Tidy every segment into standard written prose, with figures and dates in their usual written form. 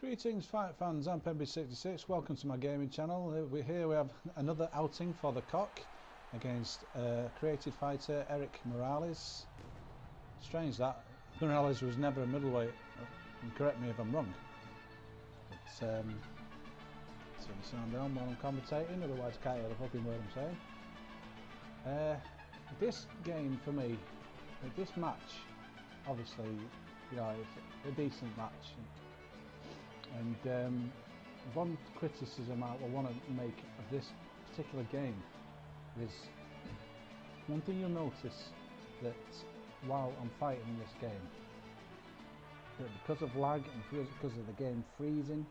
Greetings fight fans, I'm PEMBY'S66, welcome to my gaming channel. We have another outing for the cock against created fighter Eric Morales. Strange that, Morales was never a middleweight, and correct me if I'm wrong. But turn the sound down while I'm commentating, otherwise I can't hear the fucking word I'm saying. This game for me, this match, obviously, you know, it's a decent match. And one criticism I want to make of this particular game is one thing you'll notice, that while I'm fighting this game, that because of lag and because of the game freezing,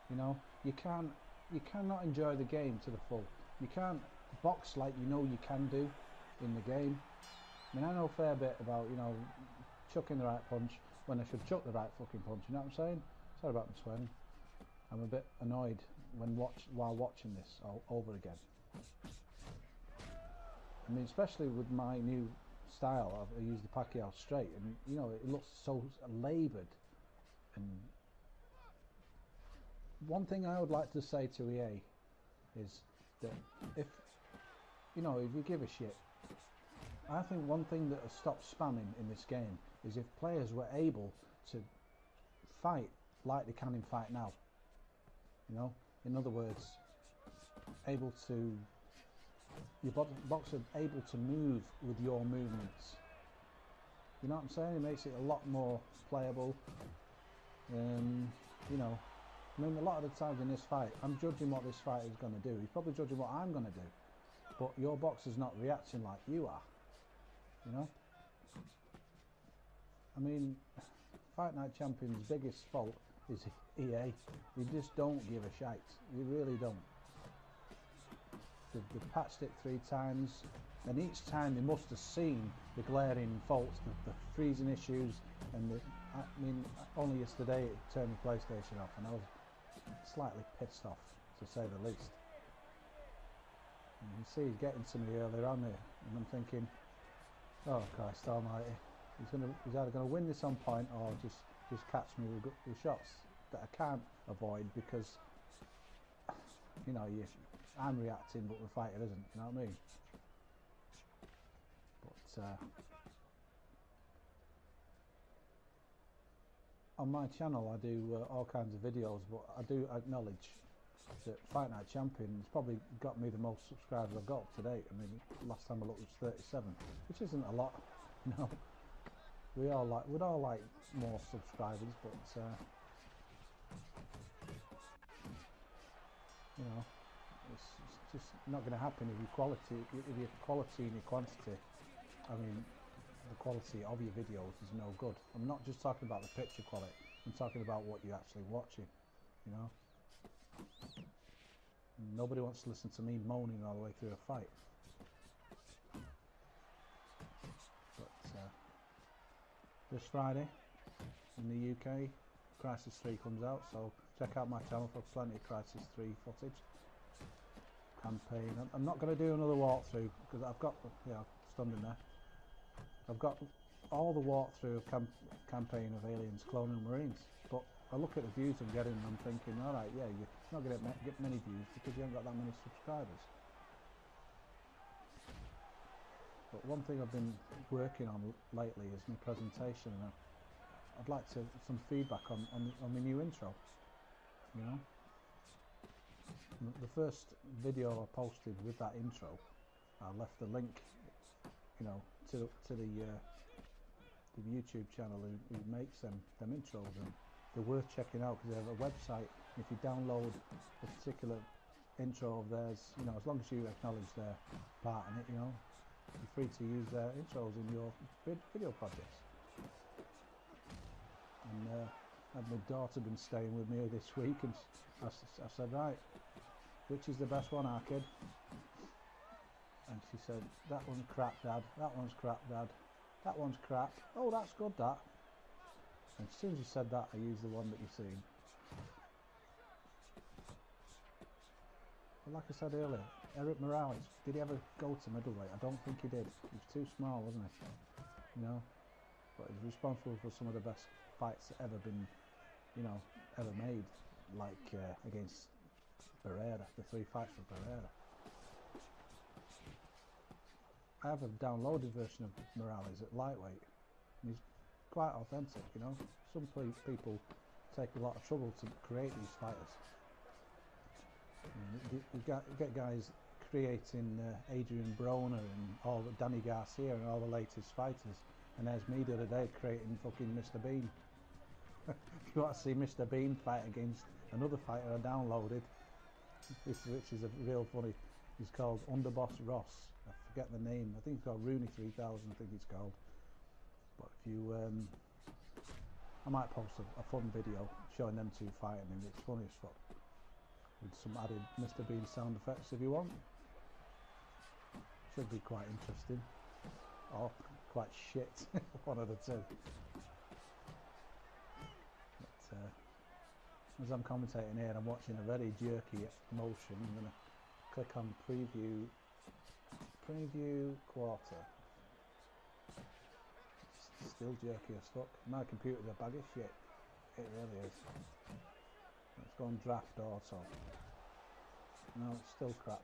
you know, you cannot enjoy the game to the full. You can't box like you know you can do in the game. I mean, I know a fair bit about, you know, chucking the right punch when I should chuck the right fucking punch, you know what I'm saying? Sorry about my swearing. I'm a bit annoyed while watching this all over again. I mean, especially with my new style, I use the Pacquiao straight, and you know, it looks so laboured. And one thing I would like to say to EA is that if you give a shit, I think one thing that has stopped spamming in this game is if players were able to fight like they can in Fight Now. You know, in other words, your boxer able to move with your movements. You know what I'm saying? It makes it a lot more playable. You know, I mean, a lot of the times in this fight, I'm judging what this fight is going to do. He's probably judging what I'm going to do, but your boxer's not reacting like you are. You know, I mean, Fight Night Champion's biggest fault is EA. They just don't give a shite. They really don't. They've patched it 3 times, and each time they must have seen the glaring faults, the freezing issues, and I mean, only yesterday it turned the PlayStation off, and I was slightly pissed off, to say the least. And you can see he's getting to me earlier on there, and I'm thinking, oh Christ almighty, he's either going to win this on point or just catch me with shots that I can't avoid, because, you know, I'm reacting but the fighter isn't, you know what I mean? But on my channel I do all kinds of videos, but I do acknowledge that Fight Night Champion has probably got me the most subscribers I've got up to date. I mean, last time I looked was 37, which isn't a lot, you know. We'd all like more subscribers, but you know, it's just not going to happen if your quality and your quantity. I mean, the quality of your videos is no good. I'm not just talking about the picture quality. I'm talking about what you're actually watching. You know, nobody wants to listen to me moaning all the way through a fight. But this Friday in the UK, Crisis 3 comes out, so check out my channel for plenty of Crisis 3 footage. Campaign. I'm not going to do another walkthrough because I've got, yeah, standing there. I've got all the walkthrough of campaign of Aliens, Cloning Marines, but I look at the views I'm getting and I'm thinking, all right, yeah, you're not going to get many views because you haven't got that many subscribers. But one thing I've been working on lately is my presentation, and I'd like some feedback on my new intro. You know, the first video I posted with that intro, I left the link, you know, to the YouTube channel who makes them intros, and they're worth checking out because they have a website. If you download a particular intro of theirs, you know, as long as you acknowledge their part in it, you know, you're free to use their intros in your video projects. And had my daughter been staying with me this week, and I said, right, which is the best one, our kid? And she said, that one's crap, Dad, that one's crap, Dad, that one's crap, oh, that's good, that. And as soon as you said that, I used the one that you've seen. But like I said earlier, Eric Morales, did he ever go to middleweight? I don't think he did. He was too small, wasn't he? You know? But he's responsible for some of the best fights that ever been, you know, ever made, like against Barrera, the 3 fights for Barrera. I have a downloaded version of Morales at lightweight, and he's quite authentic, you know. Some people take a lot of trouble to create these fighters. You get guys creating Adrian Broner and all the Danny Garcia and all the latest fighters, and there's me the other day creating fucking Mr. Bean. If you want to see Mr. Bean fight against another fighter I downloaded, which is a real funny, he's called Underboss Ross. I forget the name. I think it's called Rooney 3000. I think it's called. But if you, I might post a fun video showing them two fighting, and it's funny as fuck. With some added Mr. Bean sound effects if you want. Should be quite interesting. Or quite shit. One of the two. But, as I'm commentating here, I'm watching a very jerky motion. I'm going to click on preview quarter. It's still jerky as fuck. My computer's a bag of shit. It really is. Let's go on draft auto. No, it's still crap.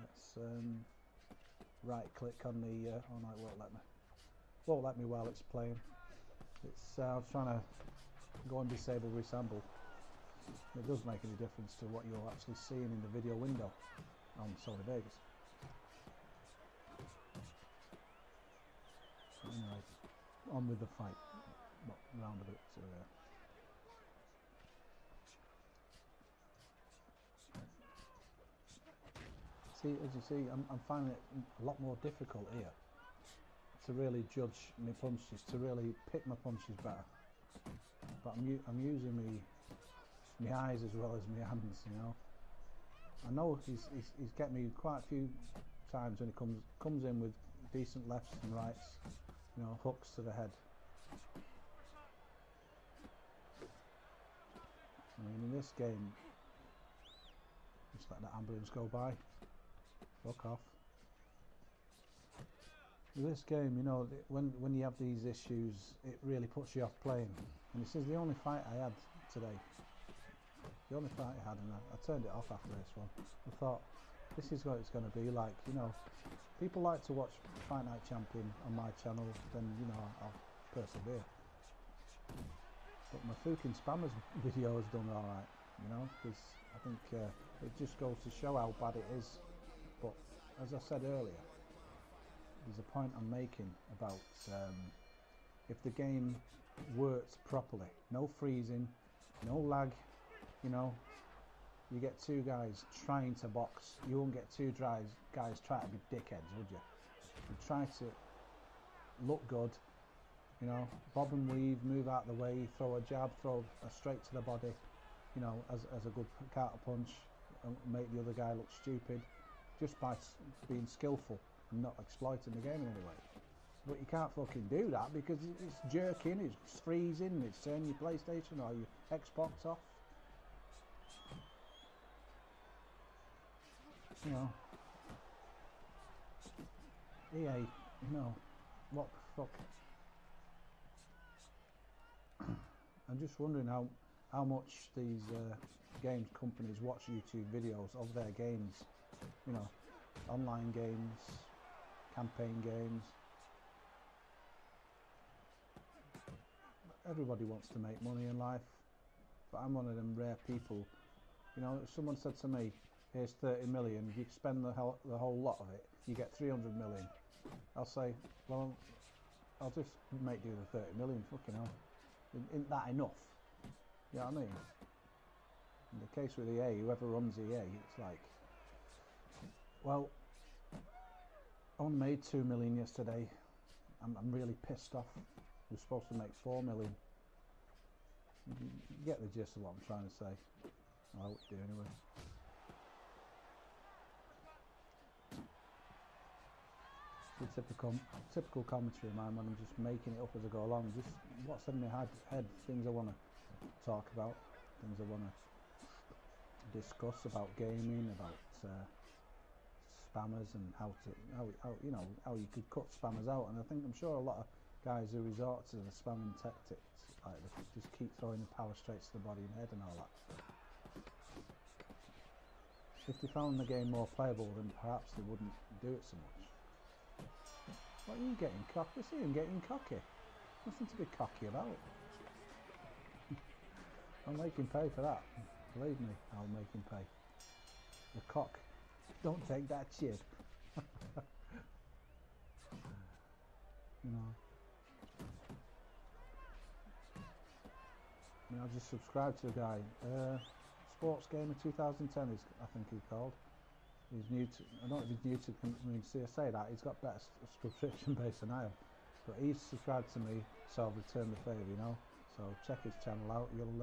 Let's right click on the oh no, it won't let me while it's playing. It's I was trying to go and disable resample. It does make any difference to what you're actually seeing in the video window on Sony Vegas. So anyway, on with the fight. Not round a bit to see, as you see, I'm finding it a lot more difficult here to really judge my punches, to really pick my punches better. But I'm using my eyes as well as my hands, you know. I know he's get me quite a few times when he comes in with decent lefts and rights, you know, hooks to the head. I mean, in this game, just let that ambulance go by. Fuck off. In this game, you know, when you have these issues, it really puts you off playing. And this is the only fight I had today. The only fight I had, and I turned it off after this one. I thought, this is what it's going to be like, you know. People like to watch Fight Night Champion on my channel, then, you know, I'll persevere. But my fucking spammers video has done alright, you know, because I think it just goes to show how bad it is. But, as I said earlier, there's a point I'm making about if the game works properly, no freezing, no lag, you know, you get two guys trying to box, you won't get two guys trying to be dickheads, would you? You try to look good, you know, bob and weave, move out the way, throw a jab, throw a straight to the body, you know, as a good counter punch, and make the other guy look stupid, just by being skillful and not exploiting the game in any way. But you can't fucking do that because it's jerking, it's freezing, it's turning your PlayStation or your Xbox off. You know, EA, you know, what the fuck? I'm just wondering how much these games companies watch YouTube videos of their games, you know, online games, campaign games. Everybody wants to make money in life, but I'm one of them rare people. You know, if someone said to me, here's 30 million, you spend the whole lot of it, you get 300 million. I'll say, well, I'll just make do with 30 million, fucking hell. Isn't that enough? You know what I mean? In the case with EA, whoever runs EA, it's like, well, I only made 2 million yesterday. I'm really pissed off. We're supposed to make 4 million. You get the gist of what I'm trying to say. I hope you do anyway. It's a typical commentary of mine when I'm just making it up as I go along. Just what's in my head, things I want to talk about, things I want to discuss about gaming, about spammers and how you know how you could cut spammers out. And I'm sure a lot of guys who resort to the spamming tactics, like they just keep throwing the power straight to the body and head and all that. If they found the game more playable, then perhaps they wouldn't do it so much. What are you getting cocky? See him getting cocky. Nothing to be cocky about. I'll make him pay for that. Believe me, I'll make him pay. The cock. Don't take that shit. You know. I mean, I just subscribed to a guy. Sports Gamer 2010 is, I think he's called. He's new to, I don't know if he's new to community. I say that, he's got better subscription base than I have. But he's subscribed to me, so I'll return the favour, you know. So check his channel out. You'll,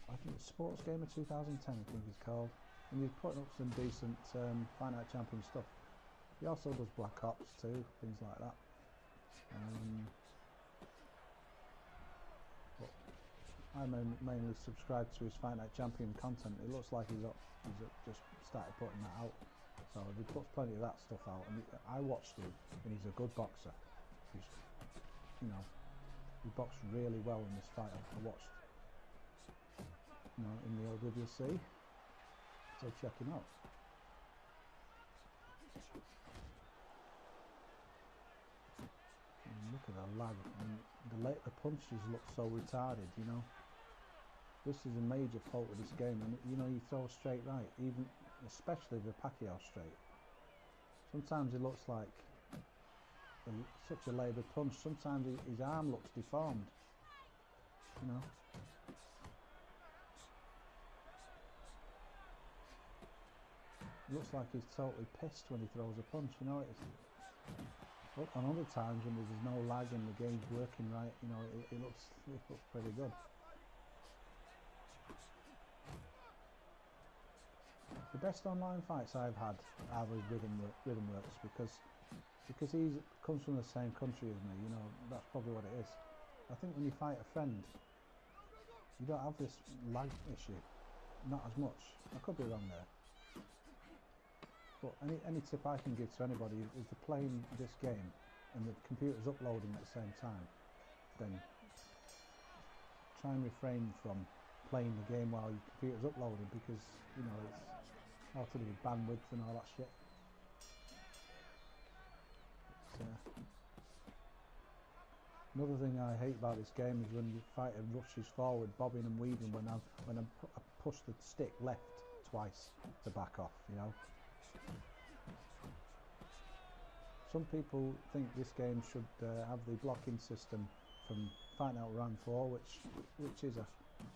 I think it's Sports Gamer 2010, I think he's called. And he's putting up some decent Fight Night Champion stuff. He also does Black Ops too, things like that. But I mainly subscribe to his Fight Night Champion content. It looks like he's just started putting that out. So he puts plenty of that stuff out. And I watched him, and he's a good boxer. He's, you know, he boxed really well in this fight. I watched, you know, in the OWC. So check him out. And look at the lag. And the punches look so retarded, you know. This is a major fault with this game. And you know, you throw a straight right, even especially the Pacquiao straight. Sometimes it looks like such a laboured punch. Sometimes his arm looks deformed, you know. It looks like he's totally pissed when he throws a punch, you know. But on other times when there's no lag and the game's working right, you know, it looks pretty good. The best online fights I've had are with Rhythmworks because he comes from the same country as me, you know. That's probably what it is. I think when you fight a friend, you don't have this lag issue, not as much. I could be wrong there. But any tip I can give to anybody is if they're playing this game and the computer's uploading at the same time, then try and refrain from playing the game while your computer's uploading, because you know it's all to do with bandwidth and all that shit. Another thing I hate about this game is when the fighter rushes forward, bobbing and weaving when I push the stick left twice to back off, you know. Some people think this game should have the blocking system from Fight Night Round 4, which is a,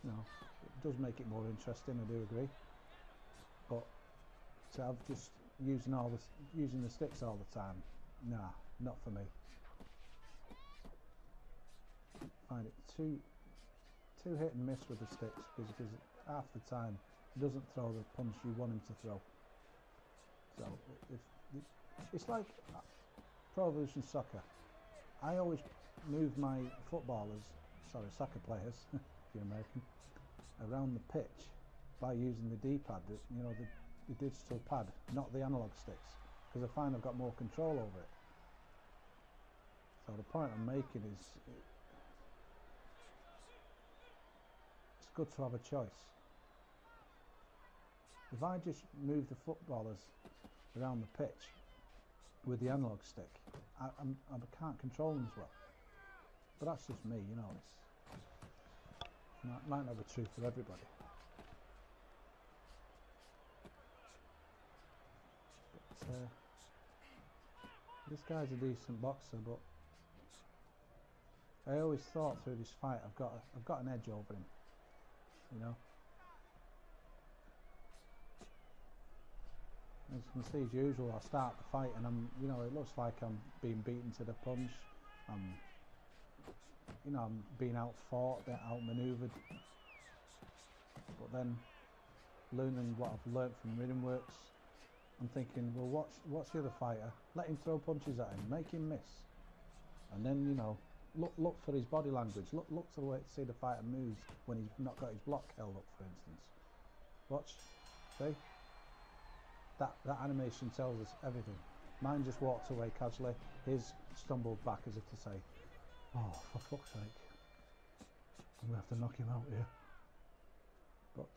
you know, it does make it more interesting. I do agree, but to have just using the sticks all the time, nah, not for me. I find it too hit and miss with the sticks, because half the time he doesn't throw the punch you want him to throw. So it's like Pro Evolution Soccer. I always move my soccer players, if you're American, around the pitch by using the D-pad, you know, the digital pad, not the analog sticks, because I find I've got more control over it. So the point I'm making is, it's good to have a choice. If I just move the footballers around the pitch with the analog stick, I can't control them as well. But that's just me, you know. It might not be true for everybody. But this guy's a decent boxer, but I always thought through this fight I've got an edge over him, you know. As you can see, as usual, I start the fight and you know, it looks like I'm being beaten to the punch. You know, I'm being outfought, outmaneuvered. But then, learning what I've learnt from Rhythmworks, I'm thinking, well, watch the other fighter. Let him throw punches at him, make him miss, and then, you know, look for his body language. Look to the way to see the fighter moves when he's not got his block held up, for instance. Watch, see. That animation tells us everything. Mine just walked away casually. His stumbled back as if to say, "Oh, for fuck's sake, I'm gonna have to knock him out here." But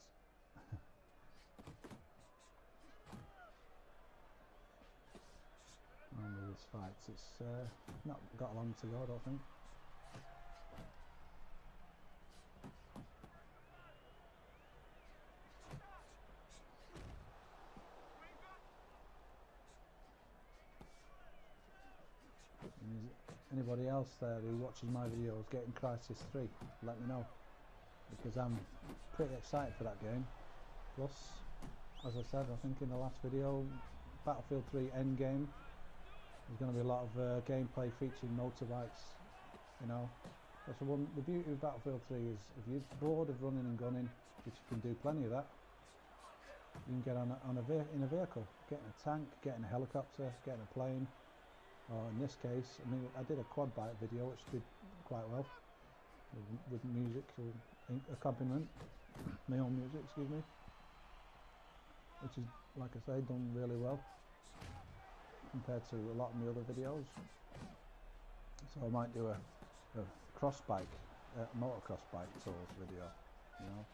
only this fight, it's not got long to go, I don't think. Anybody else there who watches my videos getting Crisis 3, let me know, because I'm pretty excited for that game. Plus, as I said, I think in the last video, Battlefield 3 Endgame, there's going to be a lot of gameplay featuring motorbikes, you know. That's the beauty of Battlefield 3 is if you're bored of running and gunning, which you can do plenty of that, you can get in a vehicle, get in a tank, get in a helicopter, get in a plane. Or in this case, I mean, I did a quad bike video which did quite well with musical accompaniment, my own music, excuse me, which is, like I say, done really well compared to a lot of my other videos. So I might do a cross bike, motocross bike tours video, you know.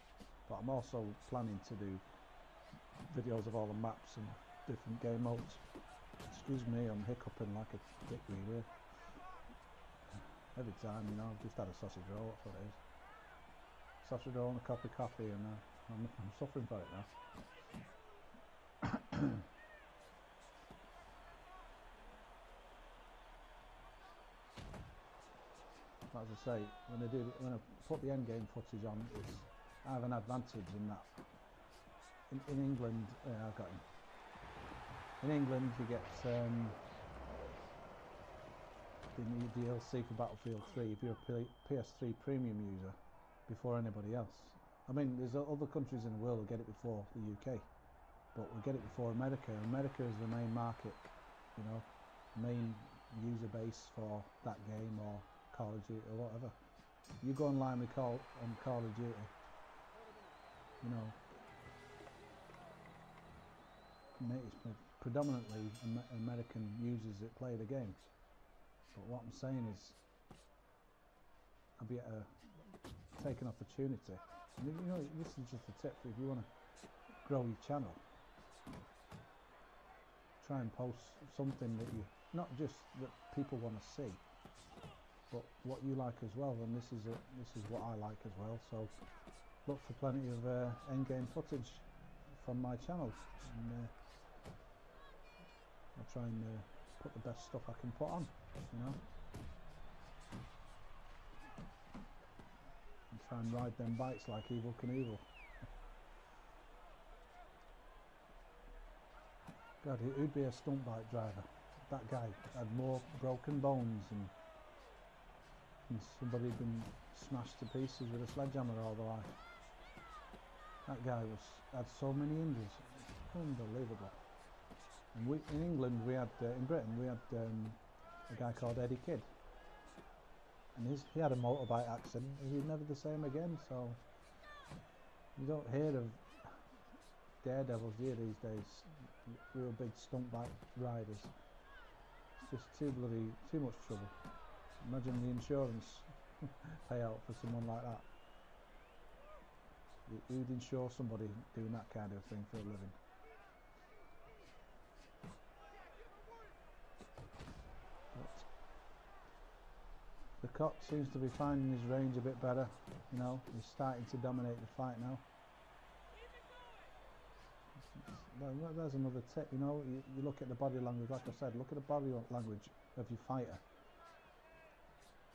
But I'm also planning to do videos of all the maps and different game modes. Excuse me, I'm hiccuping like a dickweed here. Every time, you know, I've just had a sausage roll, that's what it is. Sausage roll and a cup of coffee, and I'm suffering for it now. As I say, when I put the endgame footage on, I have an advantage in that. In England, I've got him. In England, you get the new DLC for Battlefield 3 if you're a PS3 premium user before anybody else. I mean, there's other countries in the world that get it before the UK, but we get it before America. America is the main market, you know, main user base for that game or Call of Duty or whatever. You go online with Call of Duty, you know, it's predominantly American users that play the game. But what I'm saying is, I'll be take an opportunity. And you know, this is just a tip if you want to grow your channel. Try and post something that you, not just that people want to see, but what you like as well. And this is what I like as well. So look for plenty of endgame footage from my channel. And, I'll try and put the best stuff I can put on, you know, and try and ride them bikes like Evel Knievel. God, who'd be a stunt bike driver? That guy had more broken bones and somebody had been smashed to pieces with a sledgehammer all the life. That guy had so many injuries, unbelievable. And in England, we had in Britain, we had a guy called Eddie Kidd, and he had a motorbike accident. He was never the same again. So you don't hear of daredevils here these days, real big stunt bike riders. It's just too much trouble. Imagine the insurance payout for someone like that. Who'd insure somebody doing that kind of thing for a living? The Cock seems to be finding his range a bit better, you know, he's starting to dominate the fight now. There's another tip, you know, you look at the body language, like I said, look at the body language of your fighter.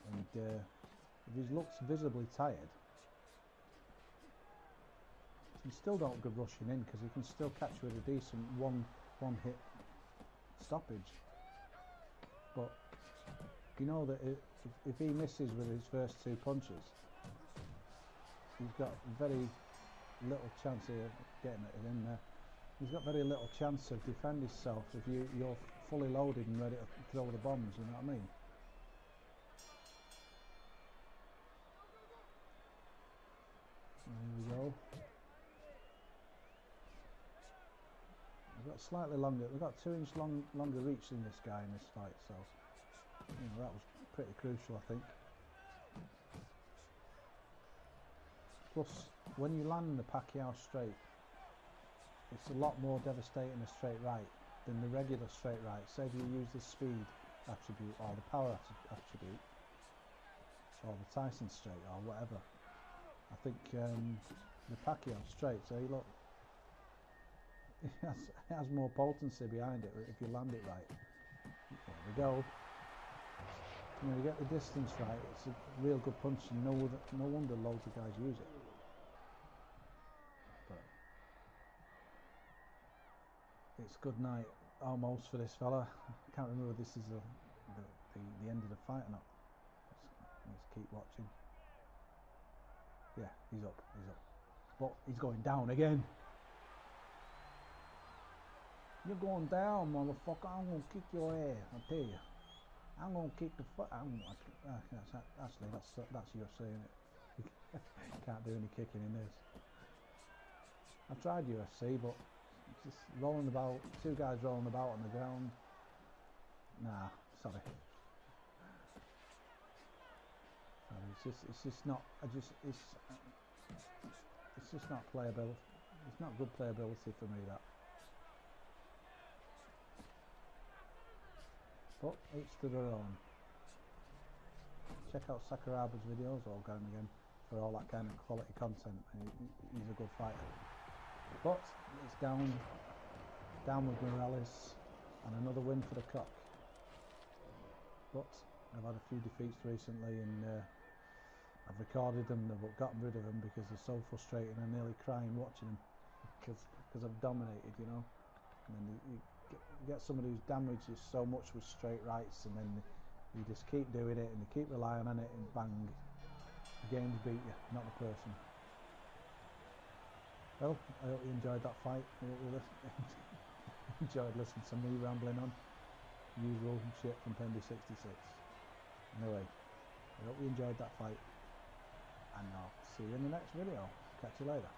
And if he looks visibly tired, you still don't go rushing in, because he can still catch you with a decent one hit stoppage. But you know that if he misses with his first two punches, he's got very little chance of getting it in there. He's got very little chance of defending himself if you're fully loaded and ready to throw the bombs, you know what I mean? There we go. They've got slightly longer. They've got 2 inch longer reach than this guy in this fight, so you know, that was pretty crucial, I think. Plus, when you land the Pacquiao straight, it's a lot more devastating a straight right than the regular straight right. Say if you use the speed attribute or the power attribute or the Tyson straight or whatever. I think the Pacquiao straight, so you look, it has more potency behind it if you land it right. There we go. You know, you get the distance right, it's a real good punch, and no wonder loads of guys use it. But it's good night almost for this fella. I can't remember if this is the end of the fight or not. Let's keep watching. Yeah, he's up. But he's going down again. You're going down, motherfucker. I'm gonna kick your ass, I tell you. I'm gonna kick the fuck. Actually, that's your saying it. You can't do any kicking in this. I've tried UFC, but just rolling about, 2 guys rolling about on the ground. Nah, sorry. It's just not. It's just not playability. It's not good playability for me, that. But each to their own. Check out Sakuraba's videos, or go again, for all that kind of quality content. He's a good fighter. But it's down with Morales, and another win for the cock. But I've had a few defeats recently, and I've recorded them, but gotten rid of them because they're so frustrating. I'm nearly crying watching them because I've dominated, you know. And then you get somebody who's damaged you so much with straight rights, and then you just keep doing it and you keep relying on it, and bang, the game's beat you, not the person. Well, I hope you enjoyed that fight. I hope you enjoyed listening to me rambling on. Usual shit from PEMBY'S. Anyway, I hope you enjoyed that fight, and I'll see you in the next video. Catch you later.